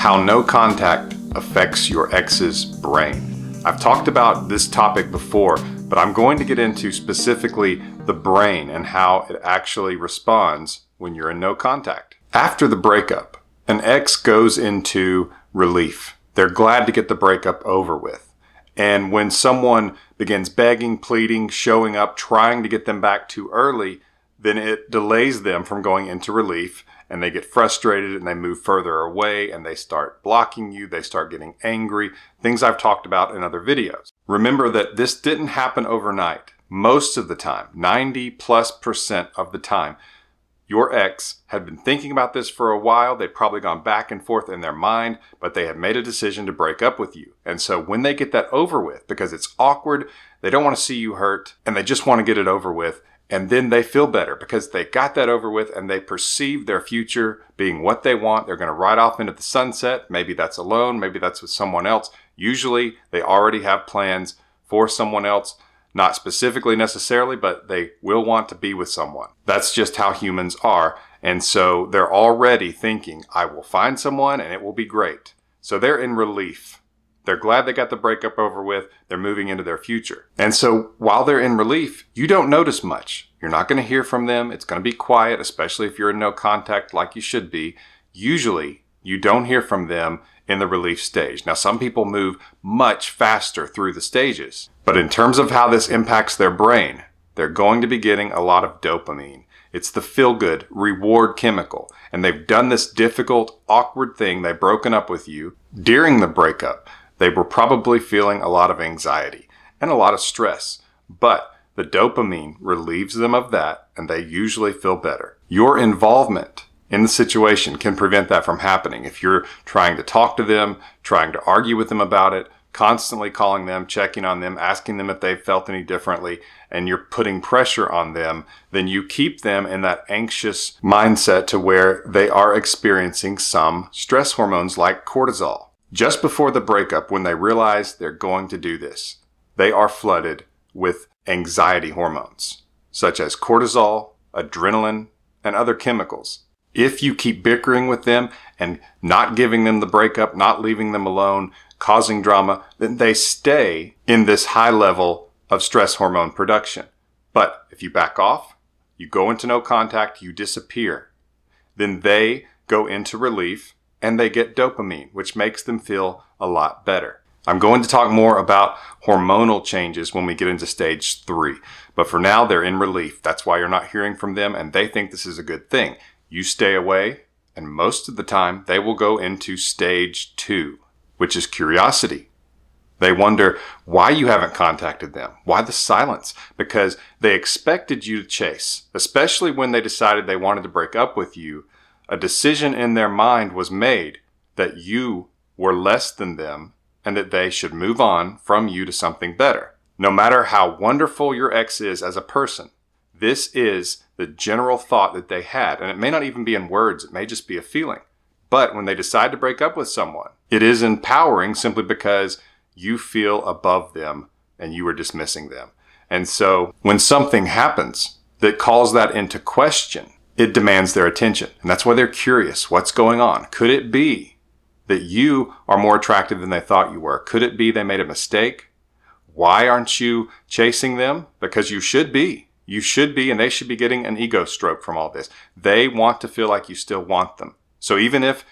how no contact affects your ex's brain. I've talked about this topic before, but I'm going to get into specifically the brain and how it actually responds when you're in no contact. After the breakup, an ex goes into relief. They're glad to get the breakup over with. And when someone begins begging, pleading, showing up, trying to get them back too early, then it delays them from going into relief, and they get frustrated and they move further away and they start blocking you. They start getting angry, things I've talked about in other videos. Remember that this didn't happen overnight. Most of the time, 90+% of the time, your ex had been thinking about this for a while. They'd probably gone back and forth in their mind, but they had made a decision to break up with you. And so when they get that over with, because it's awkward, they don't want to see you hurt, and they just want to get it over with, and then they feel better because they got that over with and they perceive their future being what they want. They're going to ride off into the sunset. Maybe that's alone. Maybe that's with someone else. Usually they already have plans for someone else. Not specifically necessarily, but they will want to be with someone. That's just how humans are. And so they're already thinking, I will find someone and it will be great. So they're in relief. They're glad they got the breakup over with. They're moving into their future. And so while they're in relief, you don't notice much. You're not going to hear from them. It's going to be quiet, especially if you're in no contact like you should be. Usually, you don't hear from them in the relief stage. Now, some people move much faster through the stages. But in terms of how this impacts their brain, they're going to be getting a lot of dopamine. It's the feel-good reward chemical. And they've done this difficult, awkward thing. They've broken up with you. During the breakup, they were probably feeling a lot of anxiety and a lot of stress, but the dopamine relieves them of that and they usually feel better. Your involvement in the situation can prevent that from happening. If you're trying to talk to them, trying to argue with them about it, constantly calling them, checking on them, asking them if they've felt any differently, and you're putting pressure on them, then you keep them in that anxious mindset to where they are experiencing some stress hormones like cortisol. Just before the breakup, when they realize they're going to do this, they are flooded with anxiety hormones, such as cortisol, adrenaline, and other chemicals. If you keep bickering with them and not giving them the breakup, not leaving them alone, causing drama, then they stay in this high level of stress hormone production. But if you back off, you go into no contact, you disappear, then they go into relief, and they get dopamine, which makes them feel a lot better. I'm going to talk more about hormonal changes when we get into stage 3. But for now, they're in relief. That's why you're not hearing from them, and they think this is a good thing. You stay away, and most of the time, they will go into stage 2, which is curiosity. They wonder why you haven't contacted them. Why the silence? Because they expected you to chase, especially when they decided they wanted to break up with you. A decision in their mind was made that you were less than them and that they should move on from you to something better. No matter how wonderful your ex is as a person, this is the general thought that they had. And it may not even be in words. It may just be a feeling. But when they decide to break up with someone, it is empowering simply because you feel above them and you are dismissing them. And so when something happens that calls that into question, it demands their attention. And that's why they're curious. What's going on? Could it be that you are more attractive than they thought you were? Could it be they made a mistake? Why aren't you chasing them? Because you should be. You should be, and they should be getting an ego stroke from all this. They want to feel like you still want them. So even if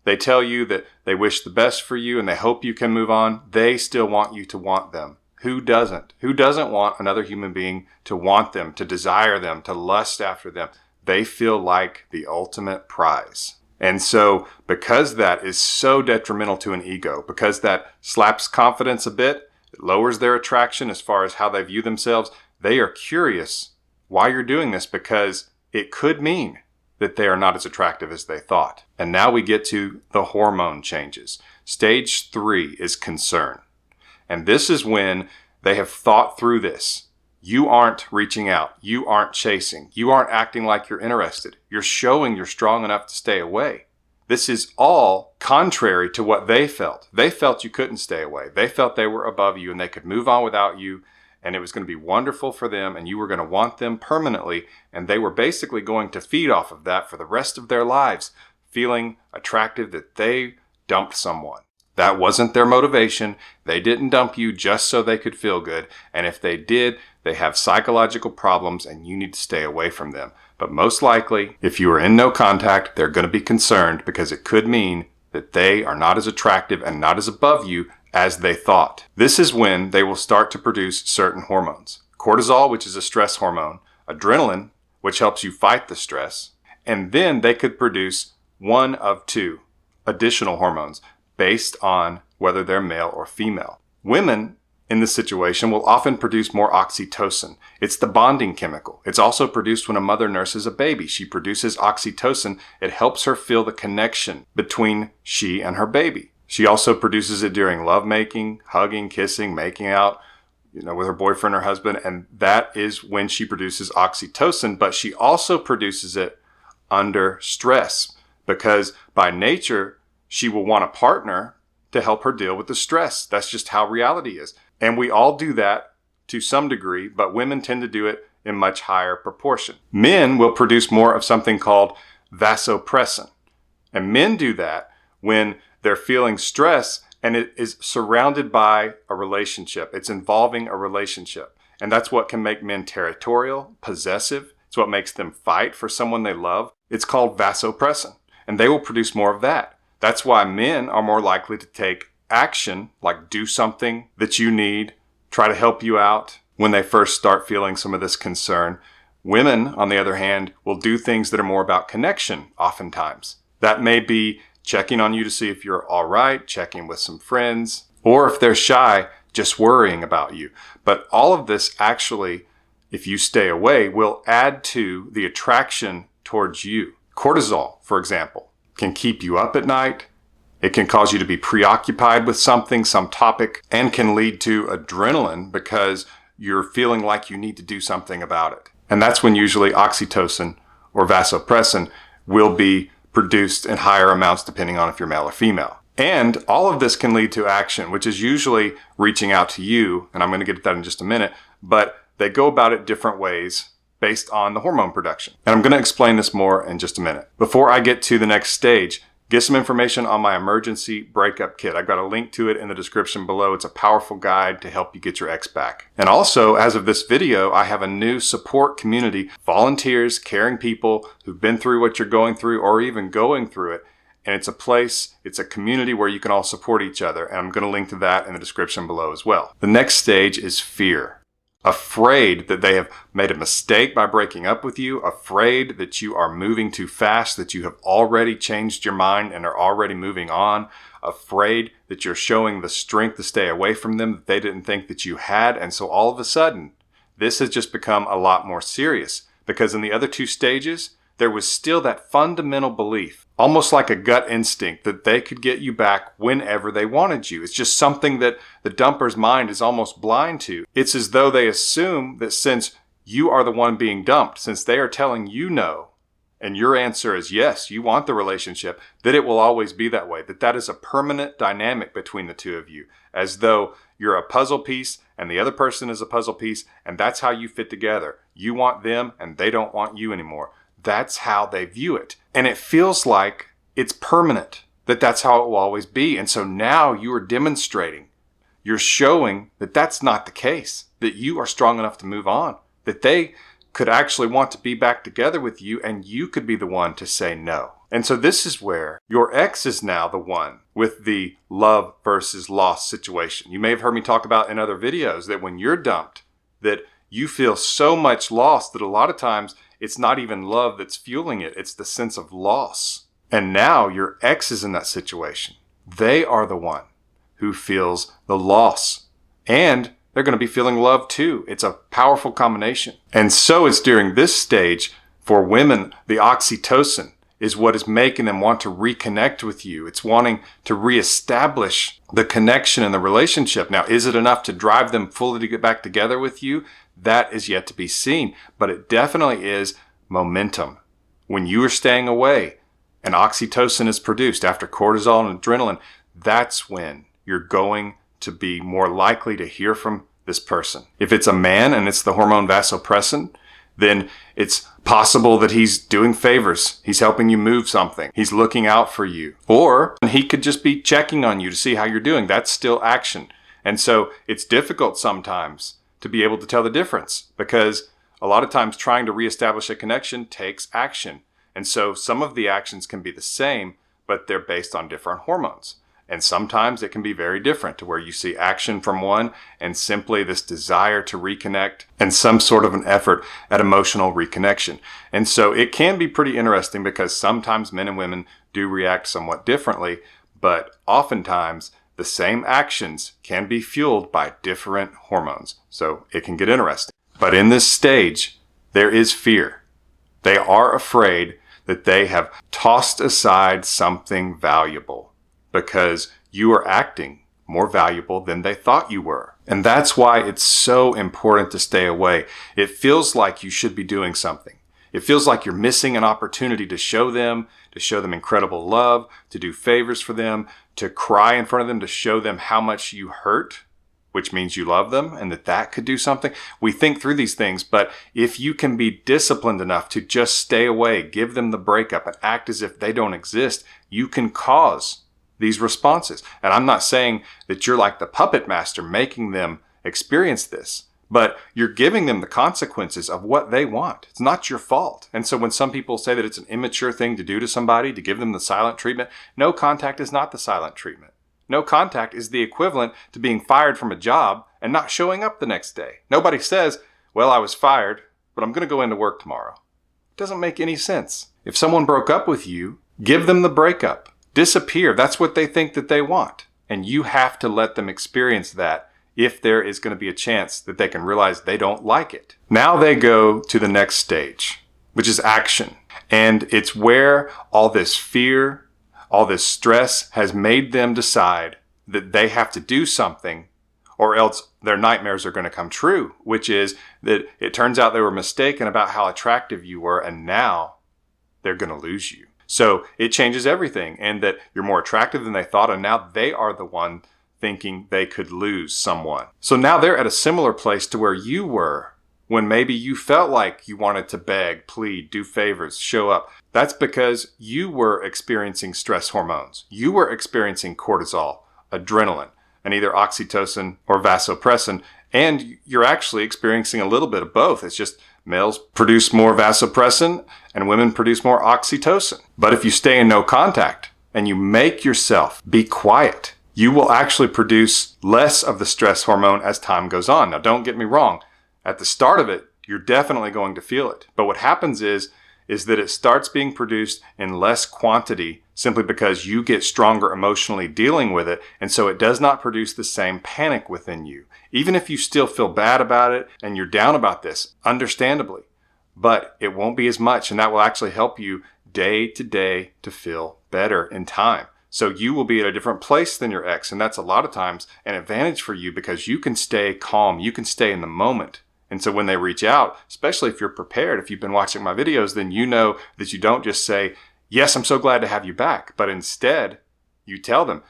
they tell you that they wish the best for you and they hope you can move on, they still want you to want them. Who doesn't? Who doesn't want another human being to want them, to desire them, to lust after them? They feel like the ultimate prize. And so because that is so detrimental to an ego, because that slaps confidence a bit, it lowers their attraction as far as how they view themselves, they are curious why you're doing this because it could mean that they are not as attractive as they thought. And now we get to the hormone changes. Stage 3 is concern. And this is when they have thought through this. You aren't reaching out. You aren't chasing. You aren't acting like you're interested. You're showing you're strong enough to stay away. This is all contrary to what they felt. They felt you couldn't stay away. They felt they were above you and they could move on without you and it was going to be wonderful for them and you were going to want them permanently, and they were basically going to feed off of that for the rest of their lives, feeling attractive, that they dumped someone. That wasn't their motivation. They didn't dump you just so they could feel good. And if they did, they have psychological problems and you need to stay away from them. But most likely, if you are in no contact, they're going to be concerned because it could mean that they are not as attractive and not as above you as they thought. This is when they will start to produce certain hormones. Cortisol, which is a stress hormone, adrenaline, which helps you fight the stress, and then they could produce one of two additional hormones based on whether they're male or female. Women in this situation will often produce more oxytocin. It's the bonding chemical. It's also produced when a mother nurses a baby. She produces oxytocin. It helps her feel the connection between she and her baby. She also produces it during lovemaking, hugging, kissing, making out, with her boyfriend or husband. And that is when she produces oxytocin, but she also produces it under stress because by nature, she will want a partner to help her deal with the stress. That's just how reality is. And we all do that to some degree, but women tend to do it in much higher proportion. Men will produce more of something called vasopressin. And men do that when they're feeling stress and it is surrounded by a relationship. It's involving a relationship. And that's what can make men territorial, possessive. It's what makes them fight for someone they love. It's called vasopressin. And they will produce more of that. That's why men are more likely to take action, like do something that you need, try to help you out when they first start feeling some of this concern. Women, on the other hand, will do things that are more about connection oftentimes. That may be checking on you to see if you're all right, checking with some friends, or if they're shy, just worrying about you. But all of this actually, if you stay away, will add to the attraction towards you. Cortisol, for example, can keep you up at night. It can cause you to be preoccupied with something, some topic, and can lead to adrenaline because you're feeling like you need to do something about it. And that's when usually oxytocin or vasopressin will be produced in higher amounts depending on if you're male or female. And all of this can lead to action, which is usually reaching out to you, and I'm going to get to that in just a minute, but they go about it different ways based on the hormone production. And I'm going to explain this more in just a minute. Before I get to the next stage, get some information on my emergency breakup kit. I've got a link to it in the description below. It's a powerful guide to help you get your ex back. And also, as of this video, I have a new support community, volunteers, caring people who've been through what you're going through or even going through it. And it's a place, it's a community where you can all support each other. And I'm going to link to that in the description below as well. The next stage is fear. Afraid that they have made a mistake by breaking up with you, afraid that you are moving too fast, that you have already changed your mind and are already moving on, afraid that you're showing the strength to stay away from them that they didn't think that you had. And so all of a sudden, this has just become a lot more serious because in the other two stages, there was still that fundamental belief, almost like a gut instinct that they could get you back whenever they wanted you. It's just something that the dumper's mind is almost blind to. It's as though they assume that since you are the one being dumped, since they are telling you no, and your answer is yes, you want the relationship, that it will always be that way, that is a permanent dynamic between the two of you, as though you're a puzzle piece and the other person is a puzzle piece, and that's how you fit together. You want them and they don't want you anymore. That's how they view it. And it feels like it's permanent, that's how it will always be. And so now you are demonstrating, you're showing that that's not the case, that you are strong enough to move on, that they could actually want to be back together with you and you could be the one to say no. And so this is where your ex is now the one with the love versus loss situation. You may have heard me talk about in other videos that when you're dumped, that you feel so much loss that a lot of times it's not even love that's fueling it. It's the sense of loss. And now your ex is in that situation. They are the one who feels the loss. And they're going to be feeling love too. It's a powerful combination. And so it's during this stage for women, the oxytocin is what is making them want to reconnect with you. It's wanting to reestablish the connection in the relationship. Now, is it enough to drive them fully to get back together with you? That is yet to be seen, but it definitely is momentum. When you are staying away and oxytocin is produced after cortisol and adrenaline, that's when you're going to be more likely to hear from this person. If it's a man and it's the hormone vasopressin, then it's possible that he's doing favors. He's helping you move something. He's looking out for you. Or he could just be checking on you to see how you're doing. That's still action. And so it's difficult sometimes to be able to tell the difference, because a lot of times trying to reestablish a connection takes action. And so some of the actions can be the same, but they're based on different hormones. And sometimes it can be very different, to where you see action from one and simply this desire to reconnect and some sort of an effort at emotional reconnection. And so it can be pretty interesting, because sometimes men and women do react somewhat differently, but oftentimes the same actions can be fueled by different hormones. So it can get interesting. But in this stage, there is fear. They are afraid that they have tossed aside something valuable, because you are acting more valuable than they thought you were. And that's why it's so important to stay away. It feels like you should be doing something. It feels like you're missing an opportunity to show them incredible love, to do favors for them, to cry in front of them, to show them how much you hurt, which means you love them, and that could do something. We think through these things, but if you can be disciplined enough to just stay away, give them the breakup, and act as if they don't exist, you can cause these responses. And I'm not saying that you're like the puppet master making them experience this, but you're giving them the consequences of what they want. It's not your fault. And so when some people say that it's an immature thing to do to somebody, to give them the silent treatment, no contact is not the silent treatment. No contact is the equivalent to being fired from a job and not showing up the next day. Nobody says, well, I was fired, but I'm going to go into work tomorrow. It doesn't make any sense. If someone broke up with you, give them the breakup. Disappear. That's what they think that they want. And you have to let them experience that if there is going to be a chance that they can realize they don't like it. Now they go to the next stage, which is action. And it's where all this fear, all this stress has made them decide that they have to do something, or else their nightmares are going to come true, which is that it turns out they were mistaken about how attractive you were, and now they're going to lose you. So it changes everything, and that you're more attractive than they thought, and now they are the one thinking they could lose someone. So now they're at a similar place to where you were when maybe you felt like you wanted to beg, plead, do favors, show up. That's because you were experiencing stress hormones. You were experiencing cortisol, adrenaline, and either oxytocin or vasopressin, and you're actually experiencing a little bit of both. It's just males produce more vasopressin and women produce more oxytocin. But if you stay in no contact and you make yourself be quiet, you will actually produce less of the stress hormone as time goes on. Now, don't get me wrong. At the start of it, you're definitely going to feel it. But what happens is that it starts being produced in less quantity simply because you get stronger emotionally dealing with it. And so it does not produce the same panic within you. Even if you still feel bad about it and you're down about this, understandably, but it won't be as much. And that will actually help you day to day to feel better in time. So you will be at a different place than your ex. And that's a lot of times an advantage for you, because you can stay calm. You can stay in the moment. And so when they reach out, especially if you're prepared, if you've been watching my videos, then you know that you don't just say, yes, I'm so glad to have you back. But instead, you tell them,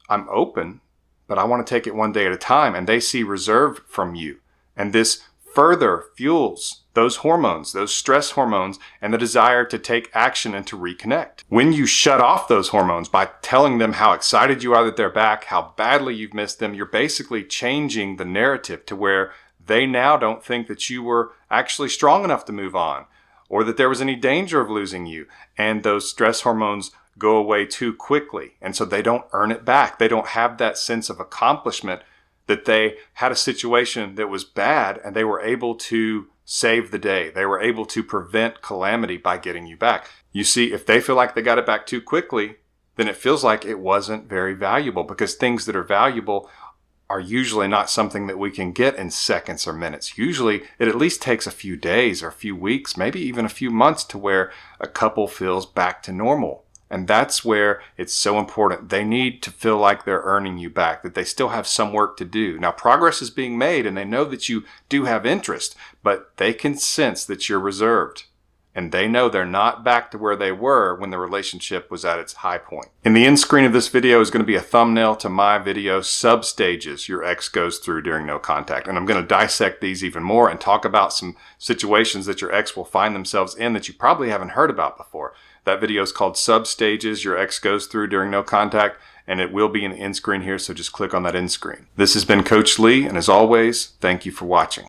I'm open, but I want to take it one day at a time. And they see reserve from you. And this further fuels those hormones, those stress hormones, and the desire to take action and to reconnect. When you shut off those hormones by telling them how excited you are that they're back, how badly you've missed them, you're basically changing the narrative to where they now don't think that you were actually strong enough to move on, or that there was any danger of losing you. And those stress hormones go away too quickly. And so they don't earn it back. They don't have that sense of accomplishment that they had a situation that was bad and they were able to save the day. They were able to prevent calamity by getting you back. You see, if they feel like they got it back too quickly, then it feels like it wasn't very valuable, because things that are valuable are usually not something that we can get in seconds or minutes. Usually it at least takes a few days or a few weeks, maybe even a few months, to where a couple feels back to normal. And that's where it's so important. They need to feel like they're earning you back, that they still have some work to do. Now, progress is being made and they know that you do have interest, but they can sense that you're reserved. and they know they're not back to where they were when the relationship was at its high point. In the end screen of this video is going to be a thumbnail to my video, Substages Your Ex Goes Through During No Contact. And I'm going to dissect these even more and talk about some situations that your ex will find themselves in that you probably haven't heard about before. That video is called Substages Your Ex Goes Through During No Contact, and it will be in the end screen here, so just click on that end screen. This has been Coach Lee, and as always, thank you for watching.